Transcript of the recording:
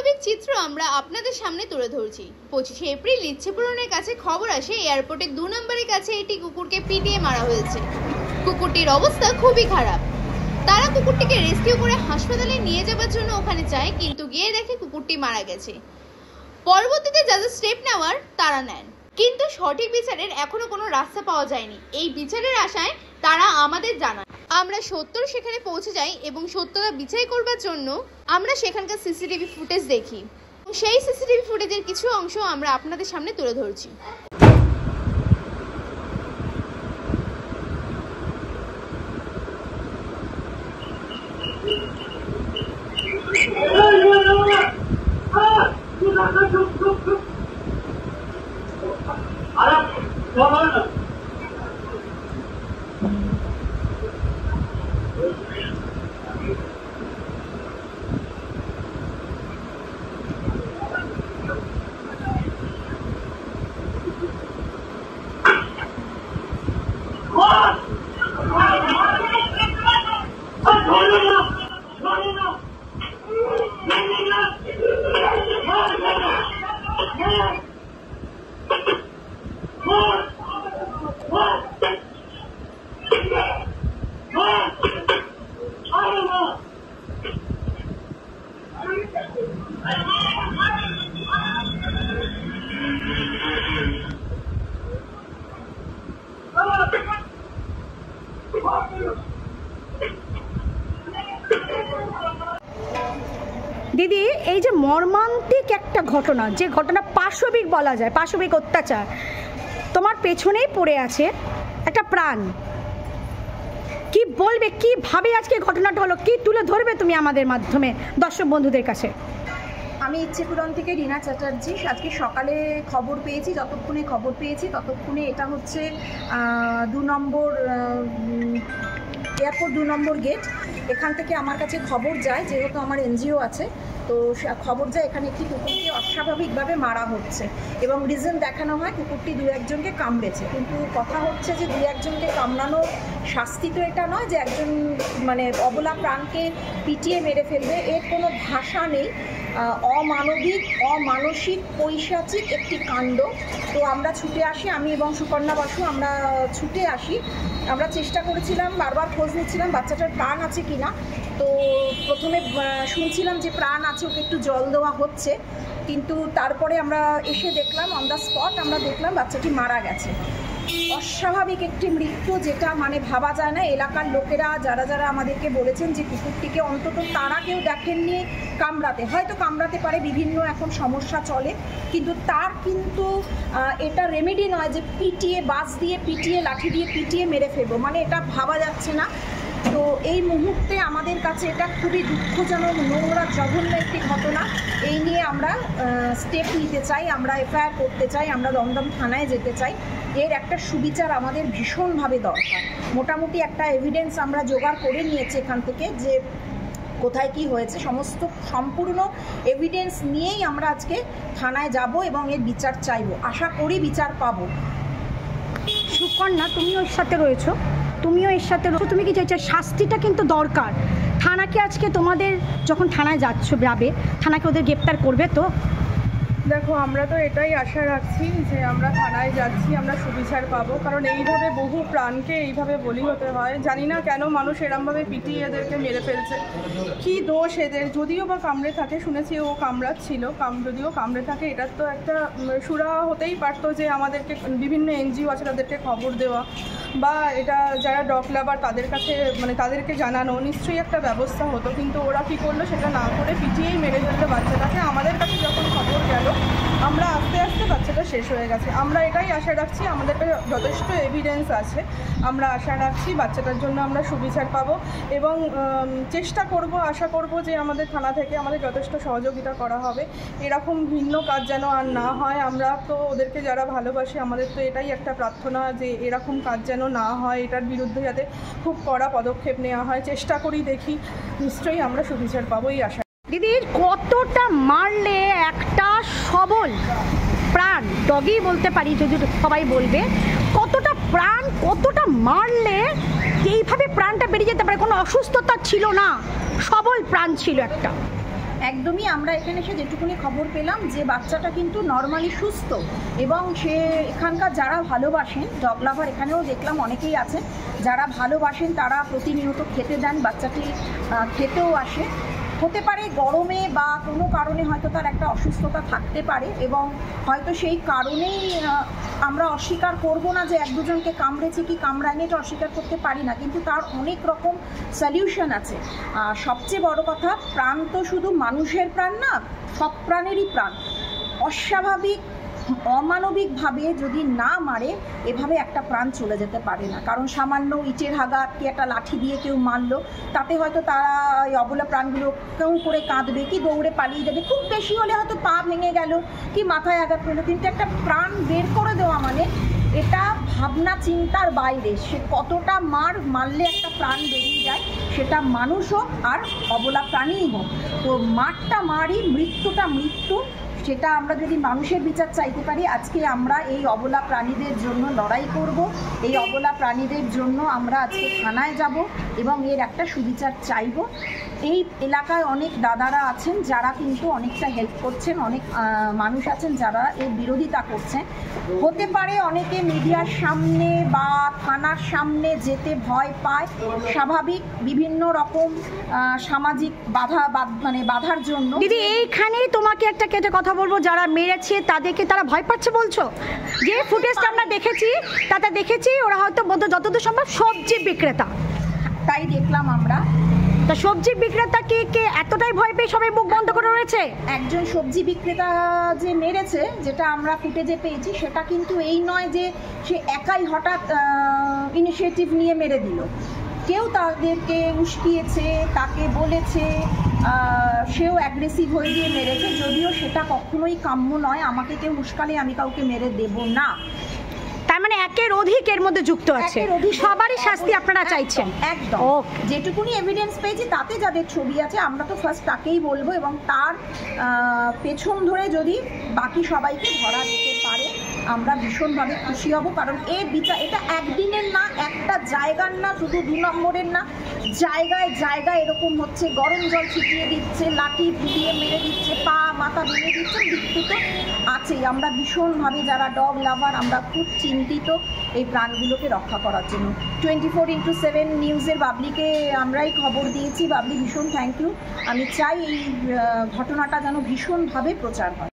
অস্বাভাবিক চিত্র আমরা আপনাদের সামনে তুলে ধরছি। 25শে এপ্রিল ইচ্ছেপূরণের কাছে খবর আসে এয়ারপোর্টের 2 নম্বরের কাছে একটি কুকুরকে পিটিয়ে মারা হয়েছে। কুকুরটির অবস্থা খুবই খারাপ। তারা কুকুরটিকে রেস্কিউ করে হাসপাতালে নিয়ে যাওয়ার জন্য ওখানে যায়, কিন্তু গিয়ে দেখে কুকুরটি মারা গেছে। পরবর্তীতে যা যা স্টেপ নেওয়ার তারা নেন, কিন্তু সঠিক বিচারের এখনো কোনো রাস্তা পাওয়া যায়নি। এই বিচারের আশায় তারা আমাদের জানান। আমরা সত্তর সেখানে পৌঁছে যাই এবং সত্যতা বিচার করবার জন্য আমরা সেখানকার সিসিটিভি ফুটেজ দেখি। সেই সিসিটিভি ফুটেজের কিছু অংশ আমরা আপনাদের সামনে তুলে ধরছি। দিদি, এই যে মর্মান্তিক একটা ঘটনা, যে ঘটনা পাশবিক বলা যায়, পাশবিক অত্যাচার, তোমার পেছনেই পড়ে আছে একটা প্রাণ। কি বলবে, কিভাবে আজকে ঘটনাটা হলো, কি তুলে ধরবে তুমি আমাদের মাধ্যমে দর্শক বন্ধুদের কাছে? আমি ইচ্ছেপূরণ থেকে রীনা চ্যাটার্জি। আজকে সকালে খবর পেয়েছি, যতক্ষণে খবর পেয়েছি ততক্ষণে এটা হচ্ছে 2 নম্বর এয়ারপোর্ট 2 নম্বর গেট। এখান থেকে আমার কাছে খবর যায়, যেহেতু আমার এনজিও আছে, তো খবর যায় এখানে একটি কুকুরকে অস্বাভাবিকভাবে মারা হচ্ছে এবং রিজন দেখানো হয় কুকুরটি 2-1জনকে কামড়েছে। কিন্তু কথা হচ্ছে যে 2-1জনকে কামড়ানোর শাস্তি তো এটা নয় যে একজন মানে অবলা প্রাণকে পিটিয়ে মেরে ফেলবে, এর কোনো ভাষা নেই। অমানবিক, অমানসিক, পৈশাচিক একটি কাণ্ড। তো আমরা ছুটে আসি, আমি এবং সুকন্যা বাসু আমরা ছুটে আসি। আমরা চেষ্টা করেছিলাম, বারবার খোঁজ নিচ্ছিলাম বাচ্চাটার প্রাণ আছে কি না। তো প্রথমে শুনছিলাম যে প্রাণ আছে, ওকে একটু জল দেওয়া হচ্ছে, কিন্তু তারপরে আমরা এসে দেখলাম অন দ্য স্পট, আমরা দেখলাম বাচ্চাটি মারা গেছে। অস্বাভাবিক একটি মৃত্যু, যেটা মানে ভাবা যায় না। এলাকার লোকেরা যারা যারা আমাদেরকে বলেছেন যে কুকুরটিকে অন্তত তারা কেউ দেখেননি কামড়াতে, হয়তো কামড়াতে পারে, বিভিন্ন এখন সমস্যা চলে, কিন্তু তার কিন্তু এটা রেমেডি নয় যে পিটিয়ে, বাস দিয়ে পিটিয়ে, লাঠি দিয়ে পিটিয়ে মেরে ফেলবো, মানে এটা ভাবা যাচ্ছে না। তো এই মুহূর্তে আমাদের কাছে এটা খুবই দুঃখজনক, নোংরা, জঘন্য একটি ঘটনা। এই নিয়ে আমরা স্টেপ নিতে চাই, আমরা এফআইআর করতে চাই, আমরা দমদম থানায় যেতে চাই। এর একটা সুবিচার আমাদের ভীষণভাবে দরকার। মোটামুটি একটা এভিডেন্স আমরা জোগাড় করে নিয়েছি এখান থেকে, যে কোথায় কি হয়েছে, সম্পূর্ণ এভিডেন্স নিয়েই আমরা আজকে থানায় যাব এবং এর বিচার চাইব। আশা করি বিচার পাবো। সুকন্যা, তুমিও এর সাথে রয়েছো, তুমি কি চাইছো? শাস্তিটা কিন্তু দরকার। থানাকে আজকে তোমাদের যখন থানায় যাবে, থানাকে ওদের গ্রেপ্তার করবে তো? দেখো, আমরা তো এটাই আশা রাখছি যে আমরা থানায় যাচ্ছি, আমরা সুবিচার পাবো, কারণ এইভাবে বহু প্রাণকে এইভাবে বলি হতে হয়। জানি না কেন মানুষ এরমভাবে পিটিয়ে এদেরকে মেরে ফেলছে, কি দোষ এদের? যদিও বা কামড়ে থাকে, শুনেছি ও কামড়াচ্ছিল, যদিও কামড়ে থাকে, এটার তো একটা সুরাহা হতেই পারতো যে আমাদেরকে বিভিন্ন এনজিও আছে তাদেরকে খবর দেওয়া, বা এটা যারা ডগ লাভার তাদের কাছে মানে তাদেরকে জানানো, নিশ্চয়ই একটা ব্যবস্থা হতো। কিন্তু ওরা কী করলো, সেটা না করে পিটিয়েই মেরে ফেললো বাচ্চাটাকে। আমাদের কাছে যখন খবর গেল, আমরা আস্তে আস্তে বাচ্চাটা শেষ হয়ে গেছে। আমরা এটাই আশা রাখছি, আমাদের কাছে যথেষ্ট এভিডেন্স আছে, আমরা আশা রাখছি বাচ্চাটার জন্য আমরা সুবিচার পাবো এবং চেষ্টা করব, আশা করব যে আমাদের থানা থেকে আমাদের যথেষ্ট সহযোগিতা করা হবে। এরকম ভিন্ন কাজ যেন আর না হয়। আমরা তো ওদেরকে যারা ভালোবাসি, আমাদের তো এটাই একটা প্রার্থনা যে এরকম কাজ যেন না হয়, এটার বিরুদ্ধে যাতে খুব কড়া পদক্ষেপ নেওয়া হয়। চেষ্টা করি, দেখি, নিশ্চয়ই আমরা সুবিচার পাবো এই আশা। দিদি, কতটা মারলে একটা সবল প্রাণ, ডগই বলতে পারি যদি সবাই বলবে, কতটা প্রাণ, কতটা মারলে এইভাবে প্রাণটা বেরিয়ে যেতে পারে? কোনো অসুস্থতা ছিল না, সবল প্রাণ ছিল একটা। একদমই। আমরা এখানে এসে যেটুকুনি খবর পেলাম যে বাচ্চাটা কিন্তু নর্মালি সুস্থ এবং সে এখানকার যারা ভালোবাসেন, ডগ লাভার এখানেও দেখলাম অনেকেই আছেন যারা ভালোবাসেন, তারা প্রতিনিয়ত খেতে দেন, বাচ্চাটি খেতেও আসে। হতে পারে গরমে বা কোনো কারণে হয়তো তার একটা অসুস্থতা থাকতে পারে এবং হয়তো সেই কারণেই আমরা অস্বীকার করব না যে এক দুজনকে কামড়েছে কি কামড়ায়নি, এটা অস্বীকার করতে পারি না, কিন্তু তার অনেক রকম সলিউশন আছে। সবচেয়ে বড় কথা, প্রাণ তো শুধু মানুষের প্রাণ না, সব প্রাণেরই প্রাণ। অস্বাভাবিক অমানবিকভাবে যদি না মারে, এভাবে একটা প্রাণ চলে যেতে পারে না। কারণ সামান্য ইটের আঘাত কি একটা লাঠি দিয়ে কেউ মারলো, তাতে হয়তো তারা এই অবলা প্রাণগুলো কেউ করে কাঁদবে কি দৌড়ে পালিয়ে যাবে, খুব বেশি হলে হয়তো পা ভেঙে গেল কি মাথায় আঘাত পেলো, কিন্তু একটা প্রাণ বের করে দেওয়া মানে এটা ভাবনা চিন্তার বাইরে। সে কতটা মারলে একটা প্রাণ বেরিয়ে যায়, সেটা মানুষ হোক আর অবলা প্রাণীই হোক। তো মারটা মারি, মৃত্যুটা মৃত্যু। সেটা আমরা যদি মানুষের বিচার চাইতে পারি, আজকে আমরা এই অবলা প্রাণীদের জন্য লড়াই করব, এই অবলা প্রাণীদের জন্য আমরা আজকে থানায় যাব এবং এর একটা সুবিচার চাইব। এই এলাকায় অনেক দাদারা আছেন যারা কিন্তু অনেকটা হেল্প করছেন, অনেক মানুষ আছেন যারা এর বিরোধিতা করছেন। হতে পারে অনেকে মিডিয়ার সামনে বা থানার সামনে যেতে ভয় পায়, স্বাভাবিক, বিভিন্ন রকম সামাজিক বাধার জন্য। দিদি, এইখানেই তোমাকে একটা কেটে কথা বলবো, যারা মেরেছে তাদেরকে তারা ভয় পাচ্ছে বলছো? যে ফুটেজটা আমরা দেখেছি ওরা হয়তো যতদূর সম্ভব সবজি বিক্রেতা, তাই দেখলাম আমরা। তা সবজি বিক্রেতা কে এতটাই ভয় পেয়ে সবাই মুখ বন্ধ করে রয়েছে? একজন সবজি বিক্রেতা যে মেরেছে, যেটা আমরা ফুটেজে পেয়েছি, সেটা কিন্তু এই নয় যে সে একাই হঠাৎ ইনিশিয়েটিভ নিয়ে মেরে দিল। কেউ তাদেরকে উস্কিয়েছে, তাকে বলেছে, সেও অ্যাগ্রেসিভ হয়ে গিয়ে মেরেছে। যদিও সেটা কখনোই কাম্য নয়, আমাকে কেউ উস্কালে আমি কাউকে মেরে দেব না। তার মানে একের অধিক এর মধ্যে যুক্ত আছে, সবারই শাস্তি আপনারা চাইছেন? একদম। যেটুকুনি এভিডেন্স পেয়েছি তাতে যাদের ছবি আছে, আমরা তো ফার্স্ট তাকেই বলবো এবং তার পেছন ধরে যদি বাকি সবাইকে ধরা যেতে পারে আমরা ভীষণভাবে খুশি হব। কারণ এটা একদিনের না, একটা জায়গার না, শুধু 2 নম্বরের না, জায়গায় জায়গায় এরকম হচ্ছে। গরম জল ছিটিয়ে দিচ্ছে, লাঠি দিয়ে মেরে দিচ্ছে, পা মাথা ভেঙে দিচ্ছে, মৃত্যু তো আছেই। আমরা ভীষণভাবে যারা ডগ লাভার, আমরা খুব চিন্তিত এই প্রাণগুলোকে রক্ষা করার জন্য। 24x7 নিউজের বাবলিকে আমরাই খবর দিয়েছি। বাবলি, ভীষণ থ্যাংক ইউ। আমি চাই এই ঘটনাটা যেন ভীষণভাবে প্রচার হয়।